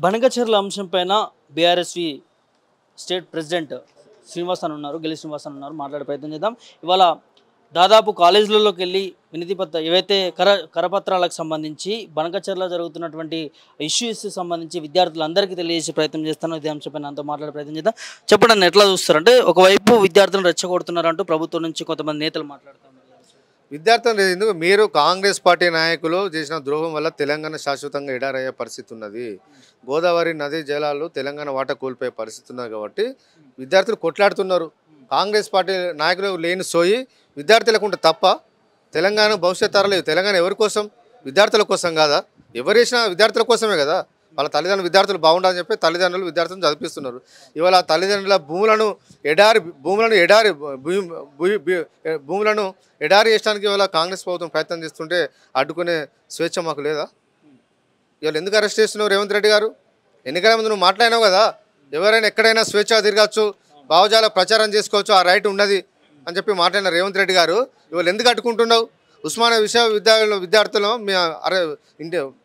బనకచెర్ల అంశం పైన BRSV state president Srinivas అని ఉన్నారు, గెలి శ్రీనివాస్ అని ఉన్నారు. మాట్లాడే ప్రయత్నం చేద్దాం. ఇవాళ దాదాపు కాలేజీలలోకి వెళ్ళి ఏవైతే కరపత్రాలకు సంబంధించి బనకచెర్ల జరుగుతున్నటువంటి ఇష్యూస్ సంబంధించి విద్యార్థులందరికీ తెలియజేసే ప్రయత్నం చేస్తాను. ఇదే అంశంపైన నాతో మాట్లాడే ప్రయత్నం చేద్దాం. చెప్పండి, ఎట్లా చూస్తారంటే ఒకవైపు విద్యార్థులను రెచ్చగొడుతున్నారంటూ ప్రభుత్వం నుంచి కొంతమంది నేతలు మాట్లాడుతున్నారు. విద్యార్థులు ఎందుకు మీరు కాంగ్రెస్ పార్టీ నాయకులు చేసిన ద్రోహం వల్ల తెలంగాణ శాశ్వతంగా ఎడారయ్యే పరిస్థితి ఉన్నది. గోదావరి నదీ జలాలు తెలంగాణ వాటా కోల్పోయే పరిస్థితి ఉన్నది. కాబట్టి విద్యార్థులు కొట్లాడుతున్నారు. కాంగ్రెస్ పార్టీ నాయకులు లేని సోయి విద్యార్థులకు ఉంటే తప్ప తెలంగాణ భవిష్యత్ తరలేదు. తెలంగాణ ఎవరి కోసం? విద్యార్థుల కోసం కాదా? ఎవరు చేసినా విద్యార్థుల కోసమే కదా. వాళ్ళ తల్లిదండ్రులు విద్యార్థులు బాగుండాలని చెప్పి తల్లిదండ్రులు విద్యార్థులను చదివిస్తున్నారు. ఇవాళ తల్లిదండ్రుల భూములను ఎడారి చేయడానికి ఇవాళ కాంగ్రెస్ ప్రభుత్వం ప్రయత్నం చేస్తుంటే అడ్డుకునే స్వేచ్ఛ మాకు లేదా? ఇవాళ ఎందుకు అరెస్ట్ చేస్తున్నారు రేవంత్ రెడ్డి గారు? ఎన్నికల ముందు నువ్వు మాట్లాడినావు కదా, ఎవరైనా ఎక్కడైనా స్వేచ్ఛగా తిరగచ్చు, భావజాల ప్రచారం చేసుకోవచ్చు, ఆ రైట్ ఉన్నది అని చెప్పి మాట్లాడిన రేవంత్ రెడ్డి గారు ఇవాళ ఎందుకు అడ్డుకుంటున్నావు? ఉస్మానియా విశ్వవిద్యాలయంలో విద్యార్థులు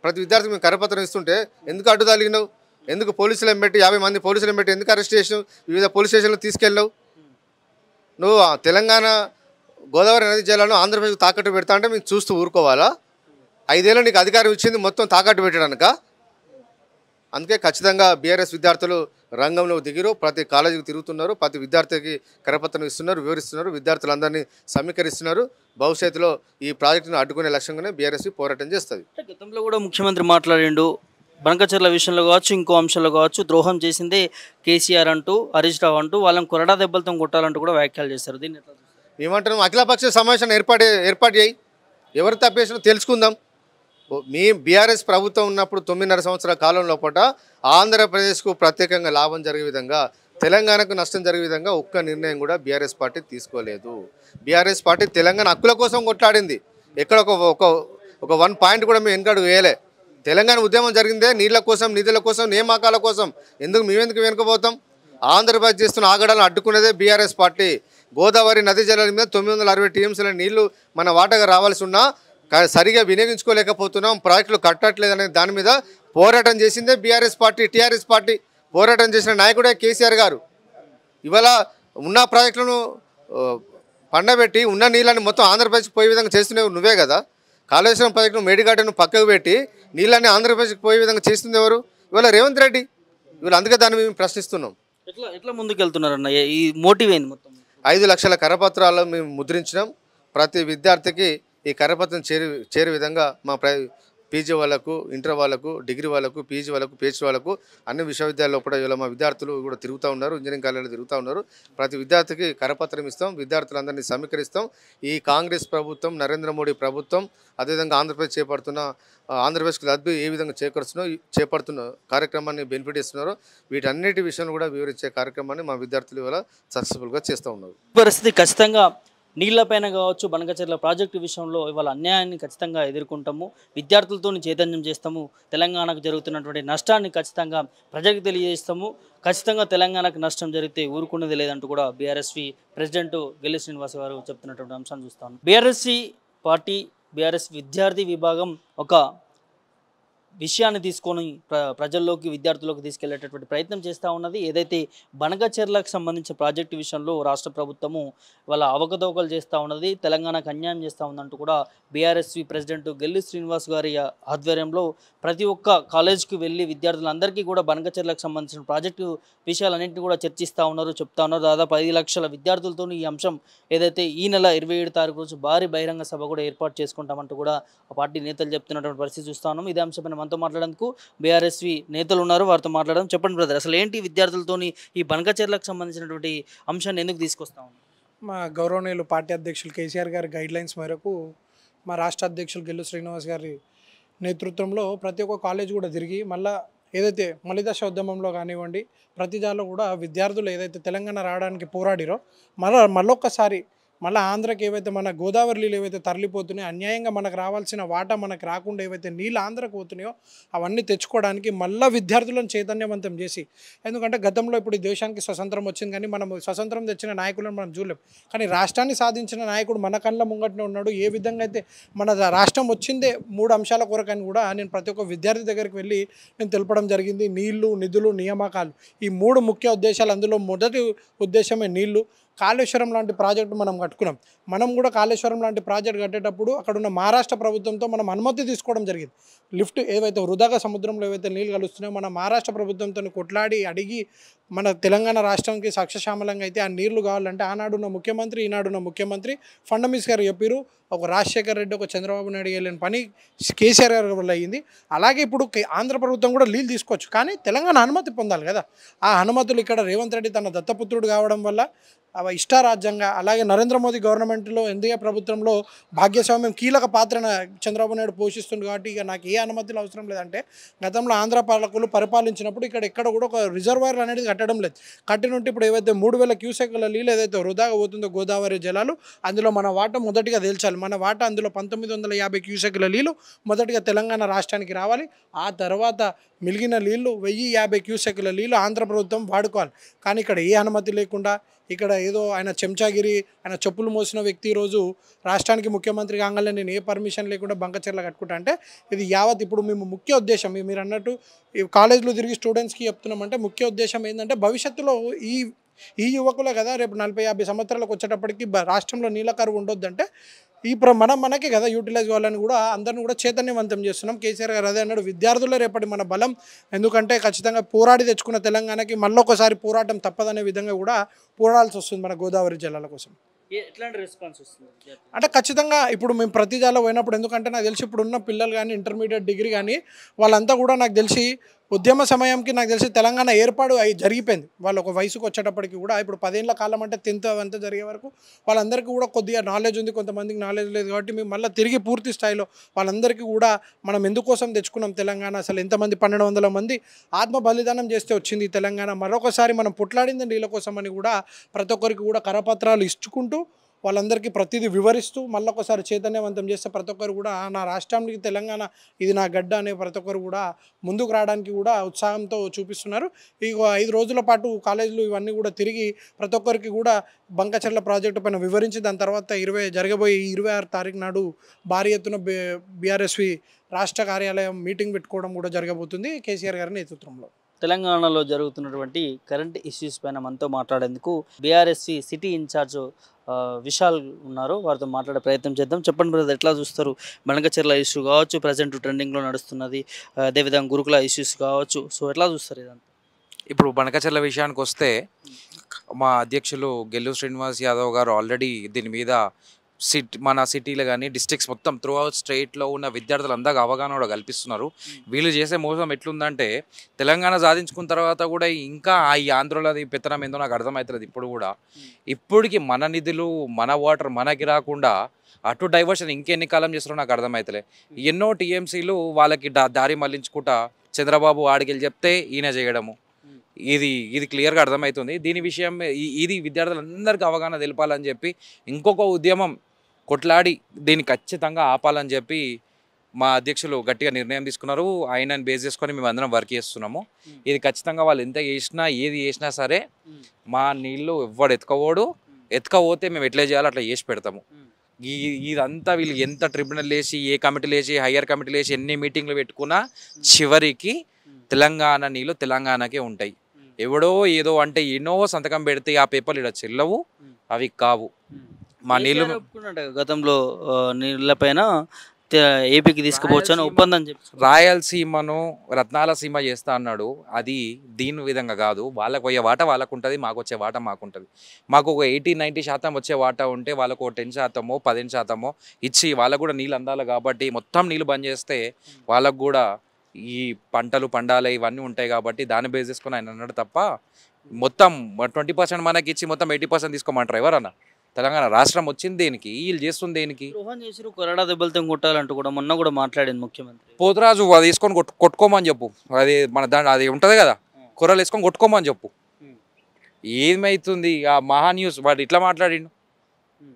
ప్రతి విద్యార్థికి మేము కరపత్రం ఇస్తుంటే ఎందుకు అడ్డు తగిలినావు? ఎందుకు పోలీసులను పెట్టి 50 మంది పోలీసులను పెట్టి ఎందుకు అరెస్ట్ చేసినావు? వివిధ పోలీస్ స్టేషన్లు తీసుకెళ్ళావు? నువ్వు తెలంగాణ గోదావరి నదీ జలాలను ఆంధ్రప్రదేశ్ తాకట్టు పెడతా అంటే మేము చూస్తూ ఊరుకోవాలా? 5 ఏళ్ళు నీకు అధికారం ఇచ్చింది మొత్తం తాకట్టు పెట్టడానిక? అందుకే ఖచ్చితంగా బీఆర్ఎస్ విద్యార్థులు రంగంలో దిగిరు. ప్రతి కాలేజీకి తిరుగుతున్నారు, ప్రతి విద్యార్థికి కరపత్రం ఇస్తున్నారు, వివరిస్తున్నారు, విద్యార్థులందరినీ సమీకరిస్తున్నారు. భవిష్యత్తులో ఈ ప్రాజెక్టును అడ్డుకునే లక్ష్యంగానే బీఆర్ఎస్ పోరాటం చేస్తుంది. గతంలో కూడా ముఖ్యమంత్రి మాట్లాడిండు, బనకచెర్ల విషయంలో కావచ్చు, ఇంకో అంశంలో కావచ్చు, ద్రోహం చేసిందే కేసీఆర్ అంటూ, హరీష్ రావు అంటూ వాళ్ళని కొరడా దెబ్బలతో కొట్టాలంటూ కూడా వ్యాఖ్యలు చేస్తారు. దీన్ని ఎట్లా చూస్తారు? ఏమంటున్నాం? అఖిలపక్ష సమావేశాన్ని ఏర్పాటు చేయి, ఎవరు తప్పేసినా తెలుసుకుందాం. మీ బీఆర్ఎస్ ప్రభుత్వం ఉన్నప్పుడు 9.5 సంవత్సరాల కాలంలో పూట ఆంధ్రప్రదేశ్కు ప్రత్యేకంగా లాభం జరిగే విధంగా, తెలంగాణకు నష్టం జరిగే విధంగా ఒక్క నిర్ణయం కూడా బీఆర్ఎస్ పార్టీ తీసుకోలేదు. బీఆర్ఎస్ పార్టీ తెలంగాణ హక్కుల కోసం కొట్లాడింది. ఎక్కడ ఒక 1 పాయింట్ కూడా మేము వెనుకడుగు వేయలే. తెలంగాణ ఉద్యమం జరిగిందే నీళ్ళ కోసం, నిధుల కోసం, నియామకాల కోసం. మేమెందుకు వెనుకపోతాం? ఆంధ్రప్రదేశ్ చేస్తున్న ఆగడాలను అడ్డుకునేదే బీఆర్ఎస్ పార్టీ. గోదావరి నదీ జలాల మీద 960 టీఎంసీల నీళ్లు మన వాటగా రావాల్సి ఉన్నా సరిగా వినియోగించుకోలేకపోతున్నాం, ప్రాజెక్టులు కట్టట్లేదనే దాని మీద పోరాటం చేసిందే బీఆర్ఎస్ పార్టీ. టీఆర్ఎస్ పార్టీ పోరాటం చేసిన నాయకుడే కేసీఆర్ గారు. ఇవాళ ఉన్న ప్రాజెక్టులను పండబెట్టి ఉన్న నీళ్ళని మొత్తం ఆంధ్రప్రదేశ్కి పోయే విధంగా చేస్తున్నవి నువ్వే కదా. కాళేశ్వరం ప్రాజెక్టును మేడిగడ్డను పక్కకు పెట్టి నీళ్ళని ఆంధ్రప్రదేశ్కి పోయే విధంగా చేస్తుంది ఎవరు? ఇవాళ రేవంత్ రెడ్డి. ఇవాళ అందుకే దాన్ని మేము ప్రశ్నిస్తున్నాం. ఎట్లా ముందుకు వెళ్తున్నారన్న? ఈ మోటివ్ ఏంది? మొత్తం 5 లక్షల కరపత్రాలు మేము ముద్రించినాం. ప్రతి విద్యార్థికి ఈ కరపత్రం చేరే విధంగా మా పీజీ వాళ్ళకు, ఇంటర్ వాళ్ళకు, డిగ్రీ వాళ్ళకు, పీజీ వాళ్ళకు, పిహెచ్డీ వాళ్ళకు అన్ని విశ్వవిద్యాలయాల్లో కూడా ఇలా మా విద్యార్థులు కూడా తిరుగుతూ ఉన్నారు, ఇంజనీరింగ్ కాలేజీలో తిరుగుతూ ఉన్నారు. ప్రతి విద్యార్థికి కరపత్రం ఇస్తాం, విద్యార్థులందరినీ సమీకరిస్తాం. ఈ కాంగ్రెస్ ప్రభుత్వం, నరేంద్ర మోడీ ప్రభుత్వం, అదేవిధంగా ఆంధ్రప్రదేశ్ ఆంధ్రప్రదేశ్కి లబ్ధి ఏ విధంగా చేపడుతున్న కార్యక్రమాన్ని బెనిఫిట్ ఇస్తున్నారో వీటన్నిటి విషయాన్ని కూడా వివరించే కార్యక్రమాన్ని మా విద్యార్థులు ఇవాళ సక్సెస్ఫుల్గా చేస్తూ ఉన్నారు. పరిస్థితి ఖచ్చితంగా నీళ్లపైన కావచ్చు, బనకచెర్ల ప్రాజెక్టు విషయంలో ఇవాళ అన్యాయాన్ని ఖచ్చితంగా ఎదుర్కొంటాము, విద్యార్థులతో చైతన్యం చేస్తాము, తెలంగాణకు జరుగుతున్నటువంటి నష్టాన్ని ఖచ్చితంగా ప్రజలకు తెలియజేస్తాము. ఖచ్చితంగా తెలంగాణకు నష్టం జరిగితే ఊరుకునేది లేదంటూ కూడా బీఆర్ఎస్వి ప్రెసిడెంట్ గెలి శ్రీనివాస్ గారు చెప్తున్నటువంటి అంశాన్ని చూస్తాను. బీఆర్ఎస్వి పార్టీ, బీఆర్ఎస్ విద్యార్థి విభాగం ఒక విషయాన్ని తీసుకొని ప్రజల్లోకి, విద్యార్థుల్లోకి తీసుకెళ్లేటటువంటి ప్రయత్నం చేస్తూ ఉన్నది. ఏదైతే బనకచెర్లకు సంబంధించిన ప్రాజెక్టు విషయంలో రాష్ట్ర ప్రభుత్వము వాళ్ళ అవకతవకలు చేస్తూ ఉన్నది, తెలంగాణకు అన్యాయం చేస్తూ ఉందంటూ కూడా బీఆర్ఎస్వి ప్రెసిడెంట్ గెల్లి శ్రీనివాస్ గారి ఆధ్వర్యంలో ప్రతి ఒక్క కాలేజ్కి వెళ్ళి విద్యార్థులందరికీ కూడా బనకచెర్లకు సంబంధించిన ప్రాజెక్టు విషయాలన్నింటినీ కూడా చర్చిస్తూ ఉన్నారు, చెప్తా ఉన్నారు. దాదాపు 5 లక్షల విద్యార్థులతో ఈ అంశం ఏదైతే ఈ నెల 27 తారీఖు రోజు భారీ బహిరంగ సభ కూడా ఏర్పాటు చేసుకుంటామంటూ కూడా ఆ పార్టీ నేతలు చెప్తున్నటువంటి పరిస్థితి చూస్తా ఉన్నాం. ఇదే అంశంపైన మనతో మాట్లాడేందుకు బీఆర్ఎస్వి నేతలు ఉన్నారు, వారితో మాట్లాడడం. చెప్పండి బ్రదర్, అసలు ఏంటి విద్యార్థులతోని ఈ బనకచెర్లకు సంబంధించినటువంటి అంశాన్ని ఎందుకు తీసుకొస్తా ఉన్నాం? మా గౌరవనీయులు పార్టీ అధ్యక్షులు కేసీఆర్ గారి గైడ్లైన్స్ మేరకు మా రాష్ట్ర అధ్యక్షులు గెల్లు శ్రీనివాస్ గారి నేతృత్వంలో ప్రతి ఒక్క కాలేజ్ కూడా తిరిగి మళ్ళీ ఏదైతే మలిదశ ఉద్యమంలో కానివ్వండి, ప్రతి దానిలో కూడా విద్యార్థులు ఏదైతే తెలంగాణ రావడానికి పోరాడిరో మళ్ళొక్కసారి మళ్ళీ ఆంధ్రకి ఏవైతే మన గోదావరి నీళ్ళు ఏవైతే తరలిపోతున్నాయో, అన్యాయంగా మనకు రావాల్సిన వాటా మనకు రాకుండా ఏవైతే నీళ్ళు ఆంధ్రకు పోతున్నాయో అవన్నీ తెచ్చుకోవడానికి మళ్ళీ విద్యార్థులను చైతన్యవంతం చేసి, ఎందుకంటే గతంలో ఇప్పుడు ఈ దేశానికి స్వతంత్రం వచ్చింది కానీ మనం స్వతంత్రం తెచ్చిన నాయకులను మనం చూడలేం, కానీ రాష్ట్రాన్ని సాధించిన నాయకుడు మన కళ్ళ ముంగటనే ఉన్నాడు. ఏ విధంగా అయితే మన రాష్ట్రం వచ్చిందే 3 అంశాల కొరకని కూడా నేను ప్రతి ఒక్క విద్యార్థి దగ్గరికి వెళ్ళి నేను తెలపడం జరిగింది. నీళ్లు, నిధులు, నియామకాలు, ఈ 3 ముఖ్య ఉద్దేశాలు. అందులో మొదటి ఉద్దేశమే నీళ్లు. కాళేశ్వరం లాంటి ప్రాజెక్టు మనం కట్టుకున్నాం. మనం కూడా కాళేశ్వరం లాంటి ప్రాజెక్ట్ కట్టేటప్పుడు అక్కడ ఉన్న మహారాష్ట్ర ప్రభుత్వంతో మనం అనుమతి తీసుకోవడం జరిగింది. లిఫ్ట్ ఏవైతే వృధాగా సముద్రంలో ఏవైతే నీళ్ళు కలుస్తున్నాయో మన మహారాష్ట్ర ప్రభుత్వంతో కొట్లాడి అడిగి మన తెలంగాణ రాష్ట్రానికి సస్యశ్యామలంగా అయితే ఆ నీళ్లు కావాలంటే ఆనాడున్న ముఖ్యమంత్రి, ఈనాడున్న ముఖ్యమంత్రి ఫడ్నవీస్ గారు చెప్పారు. ఒక రాజశేఖర్ రెడ్డి, ఒక చంద్రబాబు నాయుడు చేయలేని పని కేసీఆర్ గారి వల్ల అయ్యింది. అలాగే ఇప్పుడు ఆంధ్ర ప్రభుత్వం కూడా నీళ్ళు తీసుకోవచ్చు, కానీ తెలంగాణ అనుమతి పొందాలి కదా. ఆ అనుమతులు ఇక్కడ రేవంత్ రెడ్డి తన దత్తపుత్రుడు కావడం వల్ల అవి ఇష్టారాజ్యంగా, అలాగే నరేంద్ర మోదీ గవర్నమెంట్లో ఎన్డీఏ ప్రభుత్వంలో భాగ్యస్వామ్యం కీలక పాత్రను చంద్రబాబు నాయుడు పోషిస్తుంది. కాబట్టి ఇక నాకు ఏ అనుమతులు అవసరం లేదంటే, గతంలో ఆంధ్ర పాలకులు పరిపాలించినప్పుడు ఇక్కడ ఎక్కడ కూడా ఒక రిజర్వాయర్ అనేది కట్టడం లేదు. కట్టినుంటే ఇప్పుడు ఏవైతే 3000 క్యూసెక్ల నీళ్ళు ఏదైతే వృధాగా పోతుందో గోదావరి జలాలు, అందులో మన వాటా మొదటిగా తేల్చాలి. మన వాటా అందులో 1950 క్యూసెక్ల నీళ్ళు మొదటిగా తెలంగాణ రాష్ట్రానికి రావాలి. ఆ తర్వాత మిగిలిన నీళ్ళు 1050 క్యూసెక్ల నీళ్ళు ఆంధ్ర ప్రభుత్వం వాడుకోవాలి. కానీ ఇక్కడ ఏ అనుమతి లేకుండా, ఇక్కడ ఏదో ఆయన చెంచాగిరి, ఆయన చెప్పులు మోసిన వ్యక్తి ఈరోజు రాష్ట్రానికి ముఖ్యమంత్రి కాగానే నేను ఏ పర్మిషన్ లేకుండా బంకచెర్ల కట్టుకుంటా అంటే, ఇది యావత్ ఇప్పుడు మేము ముఖ్య ఉద్దేశం మీరు అన్నట్టు ఈ కాలేజీలో తిరిగి స్టూడెంట్స్కి చెప్తున్నామంటే ముఖ్య ఉద్దేశం ఏంటంటే, భవిష్యత్తులో ఈ యువకులే కదా రేపు 40-50 సంవత్సరాలకు వచ్చేటప్పటికి రాష్ట్రంలో నీళ్ళ కరువు ఉండొద్దంటే మనకే కదా యూటిలైజ్ కావాలని కూడా అందరిని కూడా చైతన్యవంతం చేస్తున్నాం. కేసీఆర్ గారు అదే అన్నాడు, విద్యార్థులే రేపటి మన బలం, ఎందుకంటే ఖచ్చితంగా పోరాడి తెచ్చుకున్న తెలంగాణకి మళ్ళొకసారి పోరాటం తప్పదనే విధంగా కూడా పోరాడాల్సి వస్తుంది మన గోదావరి జలాల కోసం. ఎట్లాంటి రెస్పాన్స్ వస్తుంది అంటే ఖచ్చితంగా ఇప్పుడు మేము ప్రతి జిల్లాలో పోయినప్పుడు, ఎందుకంటే నాకు తెలిసి ఇప్పుడున్న పిల్లలు కానీ ఇంటర్మీడియట్ డిగ్రీ కానీ వాళ్ళంతా కూడా నాకు తెలిసి ఉద్యమ సమయంకి నాకు తెలిసి తెలంగాణ ఏర్పాటు జరిగిపోయింది. వాళ్ళు ఒక వయసుకు వచ్చేటప్పటికి కూడా ఇప్పుడు 10 ఏళ్ల కాలం అంటే 10th అవంతా జరిగే వరకు వాళ్ళందరికీ కూడా కొద్దిగా నాలెడ్జ్ ఉంది, కొంతమందికి నాలెడ్జ్ లేదు. కాబట్టి మేము మళ్ళీ తిరిగి పూర్తి స్థాయిలో వాళ్ళందరికీ కూడా మనం ఎందుకోసం తెచ్చుకున్నాం తెలంగాణ, అసలు ఎంతమంది 1200 మంది ఆత్మ బలిదానం చేస్తే వచ్చింది తెలంగాణ, మరొకసారి మనం పుట్లాడింది నీళ్ళ కోసం అని కూడా ప్రతి ఒక్కరికి కూడా కరపత్రాలు ఇచ్చుకుంటూ వాళ్ళందరికీ ప్రతిదీ వివరిస్తూ మళ్ళొకసారి చైతన్యవంతం చేస్తే ప్రతి ఒక్కరు కూడా నా రాష్ట్రానికి తెలంగాణ ఇది నా గడ్డ అనే ప్రతి ఒక్కరు కూడా ముందుకు రావడానికి కూడా ఉత్సాహంతో చూపిస్తున్నారు. ఈ 5 రోజుల పాటు కాలేజీలు ఇవన్నీ కూడా తిరిగి ప్రతి ఒక్కరికి కూడా బంకచెర్ల ప్రాజెక్టు పైన వివరించి దాని తర్వాత జరగబోయే 26 తారీఖు నాడు భారీ ఎత్తున బీఆర్ఎస్వి రాష్ట్ర కార్యాలయం మీటింగ్ పెట్టుకోవడం కూడా జరగబోతుంది కేసీఆర్ గారి నేతృత్వంలో. తెలంగాణలో జరుగుతున్నటువంటి కరెంట్ ఇష్యూస్ పైన మనతో మాట్లాడేందుకు బీఆర్ఎస్వి సిటీ ఇన్ఛార్జ్ విశాల్ ఉన్నారు. వారితో మాట్లాడే ప్రయత్నం చేద్దాం. చెప్పండి బ్రదర్, ఎట్లా చూస్తారు బంకచెర్ల ఇష్యూ కావచ్చు, ప్రజెంట్ ట్రెండింగ్లో నడుస్తున్నది, అదేవిధంగా గురుకుల ఇష్యూస్ కావచ్చు, సో ఎట్లా చూస్తారు ఇదంతా? ఇప్పుడు బంకచెర్ల విషయానికి వస్తే మా అధ్యక్షులు గెల్లు శ్రీనివాస్ యాదవ్ గారు ఆల్రెడీ దీని మీద మన సిటీలో కానీ డిస్ట్రిక్ట్స్ మొత్తం త్రూ అవుట్ స్టేట్లో ఉన్న విద్యార్థులందరికీ అవగాహన కూడా కల్పిస్తున్నారు. వీళ్ళు చేసే మోసం ఎట్లుందంటే, తెలంగాణ సాధించుకున్న తర్వాత కూడా ఇంకా ఈ ఆంధ్రలోది పెత్తనం ఏందో నాకు అర్థమవుతుంది. ఇప్పటికి మన నిధులు, మన వాటర్ మనకి రాకుండా అటు డైవర్షన్ ఇంకెన్ని కాలం చేస్తారో నాకు అర్థమవుతలే. ఎన్నో టీఎంసీలు వాళ్ళకి దారి మళ్లించుకుంటా చంద్రబాబు ఆడికెళ్ళి చెప్తే ఈయన చేయడము, ఇది క్లియర్గా అర్థమవుతుంది. దీని విషయం ఇది విద్యార్థులందరికీ అవగాహన తెలపాలని చెప్పి ఇంకొక ఉద్యమం కొట్లాడి దీన్ని ఖచ్చితంగా ఆపాలని చెప్పి మా అధ్యక్షులు గట్టిగా నిర్ణయం తీసుకున్నారు. ఆయనని బేస్ చేసుకొని మేము అందరం వర్క్ చేస్తున్నాము. ఇది ఖచ్చితంగా వాళ్ళు ఎంత చేసినా ఏది చేసినా సరే మా నీళ్ళు ఎవ్వడు ఎత్తుకపోతే మేము ఎట్లా చేయాలో అట్లా చేసి పెడతాము. ఇదంతా వీళ్ళు ఎంత ట్రిబ్యునల్ వేసి, ఏ కమిటీలు వేసి, హయ్యర్ కమిటీలు వేసి, ఎన్ని మీటింగ్లు పెట్టుకున్నా చివరికి తెలంగాణ నీళ్ళు తెలంగాణకే ఉంటాయి. ఎవడో ఏదో అంటే ఎన్నో సంతకం పెడితే ఆ పేపర్లు ఇక్కడ చెల్లవు, అవి కావు. మా నీళ్ళు గతంలో నీళ్ళపైన ఏపీకి తీసుకుపోవచ్చు అని ఒప్పందం చెప్పి రాయలసీమను రత్నాలసీమ చేస్తా అన్నాడు. అది దీని విధంగా కాదు. వాళ్ళకు పోయే వాట వాళ్ళకు ఉంటుంది, మాకు వచ్చే వాట మాకుంటుంది. మాకు ఒక 80-90% వచ్చే వాట ఉంటే వాళ్ళకు 10%, 15% ఇచ్చి వాళ్ళకు కూడా నీళ్ళు అందాలి. కాబట్టి మొత్తం నీళ్ళు బంద్ చేస్తే వాళ్ళకు కూడా ఈ పంటలు పండాలి ఇవన్నీ ఉంటాయి. కాబట్టి దాన్ని బేస్ చేసుకొని ఆయన అన్నాడు తప్ప మొత్తం 20% మనకి ఇచ్చి మొత్తం 80% తీసుకోమంటారు ఎవరన్నా? తెలంగాణ రాష్ట్రం వచ్చింది దేనికి? వీళ్ళు చేస్తుంది దేనికి? కొరడా దెబ్బలతో కొట్టాలంటూ కూడా మొన్న కూడా మాట్లాడింది ముఖ్యమంత్రి. పోతురాజు అది వేసుకొని కొట్టుకోమని చెప్పు. అది మన అది ఉంటుంది కదా, కొర్రలు వేసుకొని కొట్టుకోమని చెప్పు. ఏమైతుంది? ఆ మహా న్యూస్ వాడు ఇట్లా మాట్లాడిండు.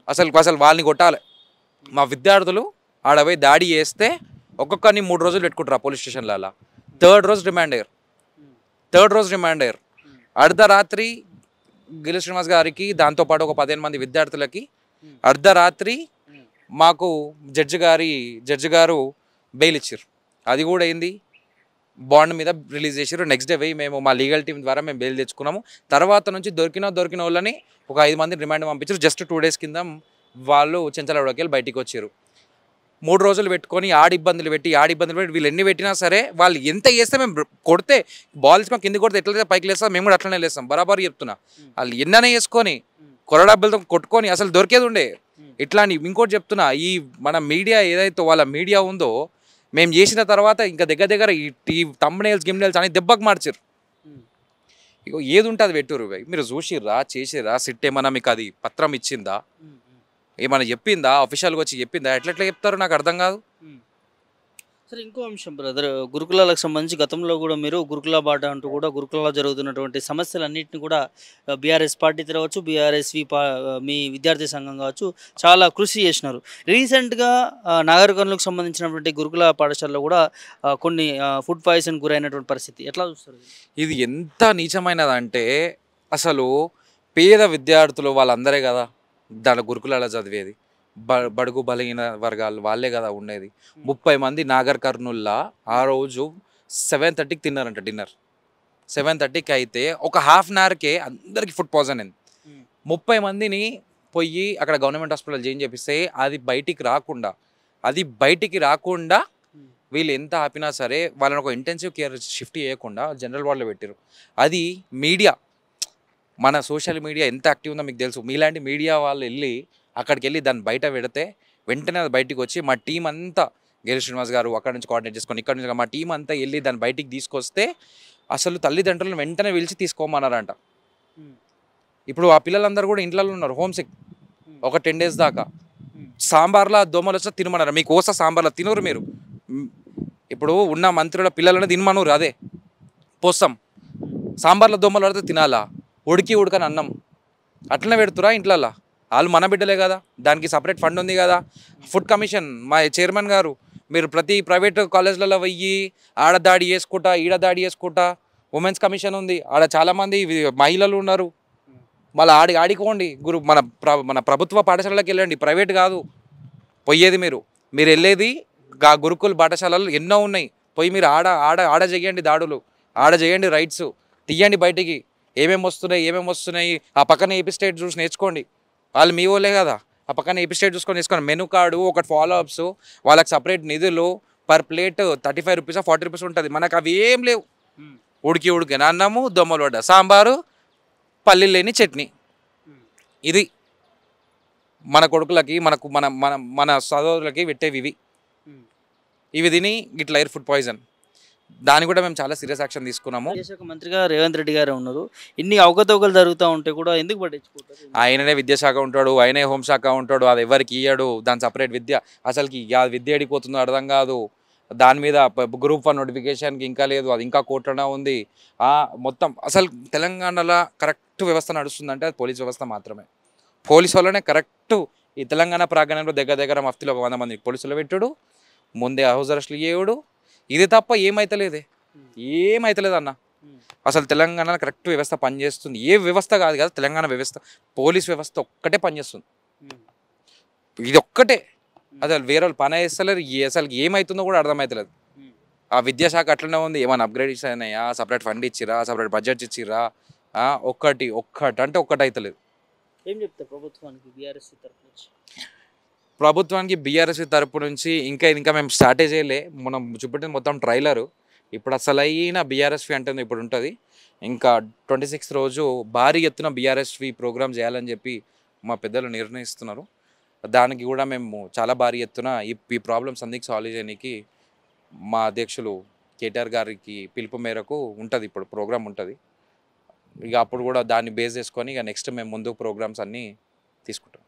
అసలు వాళ్ళని కొట్టాలి. మా విద్యార్థులు ఆడపోయి దాడి చేస్తే ఒక్కొక్కరిని 3 రోజులు పెట్టుకుంటారు పోలీస్ స్టేషన్లో. అలా థర్డ్ రోజు రిమాండ్ అయ్యారు. అర్ధరాత్రి గిల్లు శ్రీనివాస్ గారికి దాంతోపాటు ఒక 15 మంది విద్యార్థులకి అర్ధరాత్రి మాకు జడ్జి గారు బెయిల్ ఇచ్చారు. అది కూడా అయింది, బాండ్ మీద రిలీజ్ చేసారు. నెక్స్ట్ డే పోయి మేము మా లీగల్ టీం ద్వారా మేము బెయిల్ తెచ్చుకున్నాము. తర్వాత నుంచి దొరికిన వాళ్ళని ఒక 5 మంది రిమాండ్ పంపించారు. జస్ట్ 2 days కింద వాళ్ళు చెంచలగూడకి వెళ్ళి బయటికి వచ్చారు. 3 రోజులు పెట్టుకొని ఇబ్బందులు పెట్టి వీళ్ళు ఎన్ని పెట్టినా సరే వాళ్ళు ఎంత చేస్తే మేము కొడితే బాల్ ఇచ్చి కింద కొడితే ఎట్లయితే పైకి లేస్తాం మేము కూడా అట్లనే లేస్తాం. బరాబర్ చెప్తున్నా. వాళ్ళు ఎన్ననే వేసుకొని కొరడబ్బలతో కొట్టుకొని అసలు దొరికేది ఉండే. ఇట్లా ఇంకోటి చెప్తున్నా, ఈ మన మీడియా ఏదైతే వాళ్ళ మీడియా ఉందో మేము చేసిన తర్వాత ఇంకా దగ్గర ఈ తమ్నెయిల్స్ గిమ్నెయిల్స్ అని దెబ్బకు మార్చారు. ఇగో ఏది ఉంటుంది పెట్టురు. మీరు చూసిర్రా, చేసిర్రా, సిట్ ఏమన్నా మీకు అది పత్రం ఇచ్చిందా, ఏమన్నా చెప్పిందా, అఫీషియల్గా వచ్చి చెప్పిందా? ఎట్లా చెప్తారు నాకు అర్థం కాదు. సరే, ఇంకో అంశం బ్రదర్, గురుకులాలకు సంబంధించి గతంలో కూడా మీరు గురుకుల బాట అంటూ కూడా గురుకులలో జరుగుతున్నటువంటి సమస్యలన్నింటినీ కూడా బీఆర్ఎస్ పార్టీ తెరవచ్చు, బీఆర్ఎస్వి మీ విద్యార్థి సంఘం కావచ్చు, చాలా కృషి చేసినారు. రీసెంట్గా నాగర్ కర్నూలుకు సంబంధించినటువంటి గురుకుల పాఠశాలలో కూడా కొన్ని ఫుడ్ పాయిజన్ గురైనటువంటి పరిస్థితి ఎట్లా చూస్తారు? ఇది ఎంత నీచమైనదంటే అసలు పేద విద్యార్థులు వాళ్ళందరే కదా దాని గురుకులాల చదివేది. బడుగు బలహీన వర్గాలు వాళ్ళే కదా ఉండేది. 30 మంది నాగర్ కర్నూల్లో ఆ రోజు 7:30కి తిన్నారంట డిన్నర్. 7:30కి అయితే ఒక హాఫ్ అన్ అవర్కే అందరికీ ఫుడ్ పాయిజన్ అయింది. 30 మందిని పోయి అక్కడ గవర్నమెంట్ హాస్పిటల్ జాయిన్ చేపిస్తే అది బయటికి రాకుండా వీళ్ళు ఎంత ఆపినా సరే వాళ్ళని ఒక ఇంటెన్సివ్ కేర్ షిఫ్ట్ చేయకుండా జనరల్ వార్డులో పెట్టారు. అది మీడియా, మన సోషల్ మీడియా ఎంత యాక్టివ్ ఉందో మీకు తెలుసు. మీలాంటి మీడియా వాళ్ళు వెళ్ళి అక్కడికి వెళ్ళి దాన్ని బయట పెడితే వెంటనే అది బయటికి వచ్చి మా టీం అంతా గిల్లు శ్రీనివాస్ గారు అక్కడ నుంచి కోఆర్డినేట్ చేసుకొని ఇక్కడ నుంచి మా టీం అంతా వెళ్ళి దాన్ని బయటికి తీసుకొస్తే అసలు తల్లిదండ్రులను వెంటనే పిలిచి తీసుకోమన్నారంట. ఇప్పుడు ఆ పిల్లలందరూ కూడా ఇంట్లో ఉన్నారు హోమ్సిక్ ఒక 10 days దాకా. సాంబార్లో దోమలు వస్తే తినమన్నారు. మీకు వస్తా సాంబార్లో తినరు మీరు. ఇప్పుడు ఉన్న మంత్రుల పిల్లలని తినమనరు, అదే పోస్తాం. సాంబార్లో దోమలు పడితే తినాలా? ఉడకని అన్నం అట్లనే పెడుతురా ఇంట్లల్లో. వాళ్ళు మన బిడ్డలే కదా, దానికి సపరేట్ ఫండ్ ఉంది కదా. ఫుడ్ కమిషన్ మా చైర్మన్ గారు, మీరు ప్రతి ప్రైవేట్ కాలేజ్లలో పోయి ఆడ దాడి చేసుకుంటా ఉమెన్స్ కమిషన్ ఉంది, ఆడ చాలామంది మహిళలు ఉన్నారు. మళ్ళీ ఆడుకోండి మన ప్రభుత్వ పాఠశాలలకు వెళ్ళండి, ప్రైవేట్ కాదు పోయేది. మీరు వెళ్ళేది గురుకుల పాఠశాలలు ఎన్నో ఉన్నాయి. పోయి మీరు ఆడ చేయండి దాడులు, ఆడ చేయండి రైట్స్, తీయండి బయటికి ఏమేమి వస్తున్నాయి. ఆ పక్కన ఏపీ స్టేట్ చూసి నేర్చుకోండి. వాళ్ళు మీ వాళ్ళే కదా, ఆ పక్కన ఏపీ స్టేట్ చూసుకొని నేర్చుకోండి. మెనూ కార్డు, ఒకటి ఫాలోఅప్స్, వాళ్ళకి సపరేట్ నిధులు, పర్ ప్లేట్ 35 rupees 40 rupees ఉంటుంది. మనకు అవి ఏం లేవు. ఉడికిన అన్నము, దొమ్మలు పడ్డ సాంబారు, పల్లీలు లేని చట్నీ. ఇది మన కొడుకులకి మన సోదరులకి పెట్టేవి ఇవి తిని ఇట్లా ఎయిర్ ఫుడ్ పాయిజన్. దాన్ని కూడా మేము చాలా సీరియస్ యాక్షన్ తీసుకున్నాము. విద్యాశాఖ మంత్రిగా రేవంత్ రెడ్డి గారు ఉన్నారు. ఇన్ని అవకతవకలు జరుగుతూ ఉంటే కూడా ఎందుకు పట్టించుకుంటారు? ఆయననే విద్యాశాఖ ఉంటాడు, ఆయనే హోంశాఖ ఉంటాడు, అది ఎవరికి ఇయ్యాడు. దాని సపరేట్ అసలుకి విద్య ఎడిపోతుందో అర్థం కాదు. దాని మీద Group 1 నోటిఫికేషన్కి ఇంకా లేదు, అది ఇంకా కోర్టులోనే ఉంది. మొత్తం అసలు తెలంగాణలో కరెక్ట్ వ్యవస్థ నడుస్తుందంటే అది పోలీస్ వ్యవస్థ మాత్రమే. పోలీసు వాళ్ళనే కరెక్ట్. ఈ తెలంగాణ ప్రాంగణంలో దగ్గర మఫ్తీలో 100 మంది పోలీసులు పెట్టుడు, ముందే హౌస్ అరెస్టులు చేయడు. ఇది తప్ప ఏమైతలేదు అన్న. అసలు తెలంగాణ కరెక్ట్ వ్యవస్థ పనిచేస్తుంది. ఏ వ్యవస్థ కాదు కదా, తెలంగాణ వ్యవస్థ పోలీస్ వ్యవస్థ ఒక్కటే పనిచేస్తుంది. ఇది ఒక్కటే. అసలు వేరే వాళ్ళు పని చేస్తలేరు. అసలు ఏమవుతుందో కూడా అర్థమవుతలేదు. ఆ విద్యాశాఖ అట్లనే ఉంది. ఏమైనా అప్గ్రేడ్స్ అయినాయా? సపరేట్ ఫండ్ ఇచ్చిరా? సపరేట్ బడ్జెట్ ఇచ్చిరా? ఒక్కటి అవుతలేదు. ఏం చెప్తారు ప్రభుత్వానికి బీఆర్ఎస్ తరఫు నుంచి? ప్రభుత్వానికి బీఆర్ఎస్ తరపు నుంచి ఇంకా మేము స్టార్టే చేయలే. మనం చూపెట్టింది మొత్తం ట్రైలరు. ఇప్పుడు అసలైన బీఆర్ఎస్వి అంటే ఇప్పుడు ఉంటుంది. ఇంకా 26th రోజు భారీ ఎత్తున బీఆర్ఎస్వి ప్రోగ్రామ్ చేయాలని చెప్పి మా పెద్దలు నిర్ణయిస్తున్నారు. దానికి కూడా మేము చాలా భారీ ఎత్తున ఈ ప్రాబ్లమ్స్ అన్నిటికీ సాల్వ్ చేయడానికి మా అధ్యక్షులు కేటీఆర్ గారికి పిలుపు మేరకు ఉంటుంది. ఇప్పుడు ప్రోగ్రామ్ ఉంటుంది. ఇక అప్పుడు కూడా దాన్ని బేస్ చేసుకొని ఇక నెక్స్ట్ మేము ముందు ప్రోగ్రామ్స్ అన్నీ తీసుకుంటాం.